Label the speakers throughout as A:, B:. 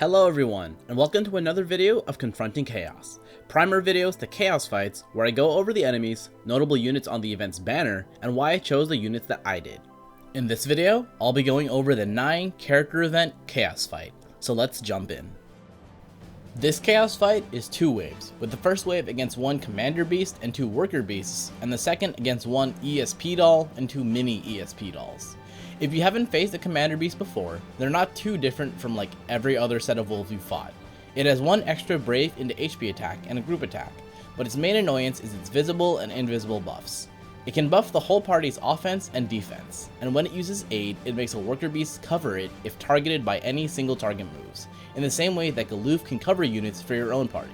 A: Hello everyone, and welcome to another video of Confronting Chaos, primer videos to chaos fights where I go over the enemies, notable units on the event's banner, and why I chose the units that I did. In this video, I'll be going over the 9 character event chaos fight, so let's jump in. This chaos fight is 2 waves, with the first wave against 1 commander beast and 2 worker beasts, and the second against 1 ESP doll and 2 mini ESP dolls. If you haven't faced a commander beast before, they're not too different from like every other set of wolves you've fought. It has 1 extra brave into HP attack and a group attack, but its main annoyance is its visible and invisible buffs. It can buff the whole party's offense and defense, and when it uses aid, it makes a worker beast cover it if targeted by any single target moves, in the same way that Galoof can cover units for your own party.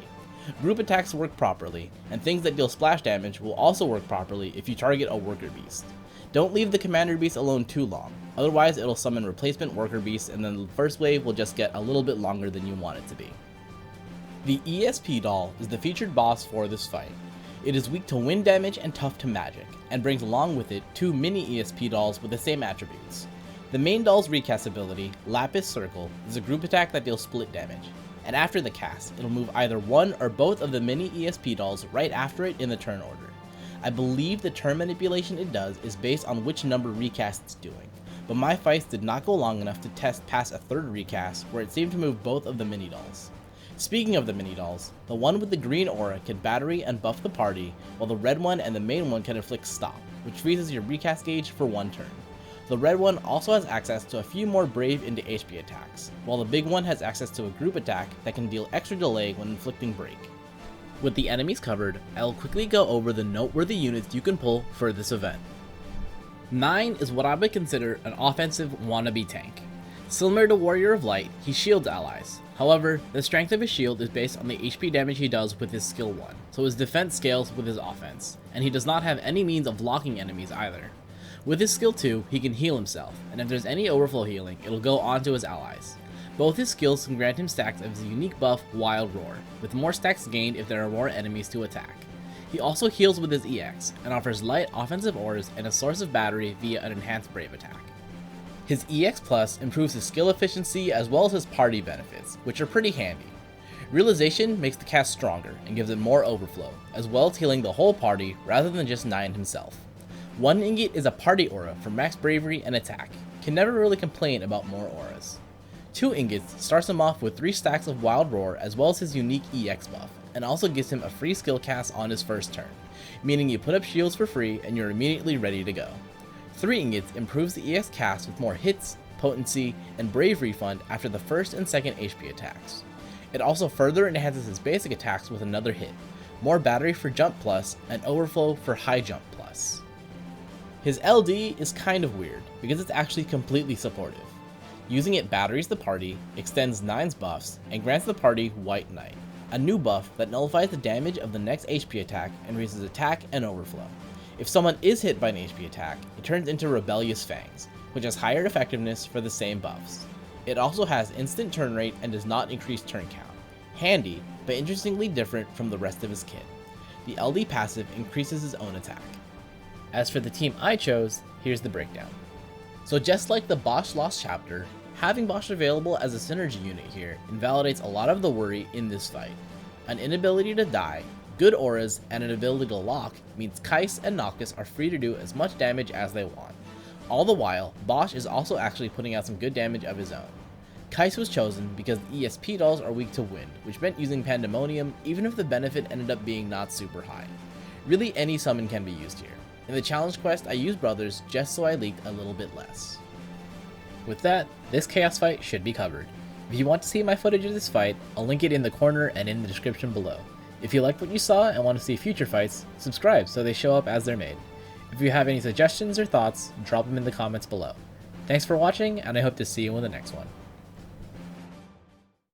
A: Group attacks work properly, and things that deal splash damage will also work properly if you target a worker beast. Don't leave the commander beast alone too long, otherwise it'll summon replacement worker beasts and then the first wave will just get a little bit longer than you want it to be. The ESP doll is the featured boss for this fight. It is weak to wind damage and tough to magic, and brings along with it 2 mini ESP dolls with the same attributes. The main doll's recast ability, Lapis Circle, is a group attack that deals split damage, and after the cast, it'll move either one or both of the mini ESP dolls right after it in the turn order. I believe the turn manipulation it does is based on which number recast it's doing, but my fights did not go long enough to test past a 3rd recast where it seemed to move both of the mini dolls. Speaking of the mini dolls, the one with the green aura can battery and buff the party, while the red one and the main one can inflict stop, which freezes your recast gauge for 1 turn. The red one also has access to a few more brave into HP attacks, while the big one has access to a group attack that can deal extra delay when inflicting break. With the enemies covered, I will quickly go over the noteworthy units you can pull for this event. 9 is what I would consider an offensive wannabe tank. Similar to Warrior of Light, he shields allies. However, the strength of his shield is based on the HP damage he does with his skill 1, so his defense scales with his offense, and he does not have any means of blocking enemies either. With his skill 2, he can heal himself, and if there's any overflow healing, it'll go onto his allies. Both his skills can grant him stacks of his unique buff, Wild Roar, with more stacks gained if there are more enemies to attack. He also heals with his EX, and offers light offensive auras and a source of battery via an enhanced brave attack. His EX Plus improves his skill efficiency as well as his party benefits, which are pretty handy. Realization makes the cast stronger and gives it more overflow, as well as healing the whole party rather than just 9 himself. 1 ingot is a party aura for max bravery and attack, can never really complain about more auras. 2 ingots starts him off with 3 stacks of Wild Roar as well as his unique EX buff, and also gives him a free skill cast on his first turn, meaning you put up shields for free and you're immediately ready to go. 3 ingots improves the EX cast with more hits, potency, and brave refund after the first and second HP attacks. It also further enhances his basic attacks with another hit, more battery for jump plus, and overflow for high jump plus. His LD is kind of weird, because it's actually completely supportive. Using it batteries the party, extends 9's buffs, and grants the party White Knight, a new buff that nullifies the damage of the next HP attack and raises attack and overflow. If someone is hit by an HP attack, it turns into Rebellious Fangs, which has higher effectiveness for the same buffs. It also has instant turn rate and does not increase turn count. Handy, but interestingly different from the rest of his kit. The LD passive increases his own attack. As for the team I chose, here's the breakdown. So just like the Bosch Lost chapter, having Bosch available as a synergy unit here invalidates a lot of the worry in this fight. An inability to die, good auras, and an ability to lock means Kais and Noctis are free to do as much damage as they want. All the while, Bosch is also actually putting out some good damage of his own. Kais was chosen because the ESP dolls are weak to wind, which meant using Pandemonium even if the benefit ended up being not super high. Really any summon can be used here. In the challenge quest, I used Brothers just so I leaked a little bit less. With that, this chaos fight should be covered. If you want to see my footage of this fight, I'll link it in the corner and in the description below. If you liked what you saw and want to see future fights, subscribe so they show up as they're made. If you have any suggestions or thoughts, drop them in the comments below. Thanks for watching, and I hope to see you in the next one.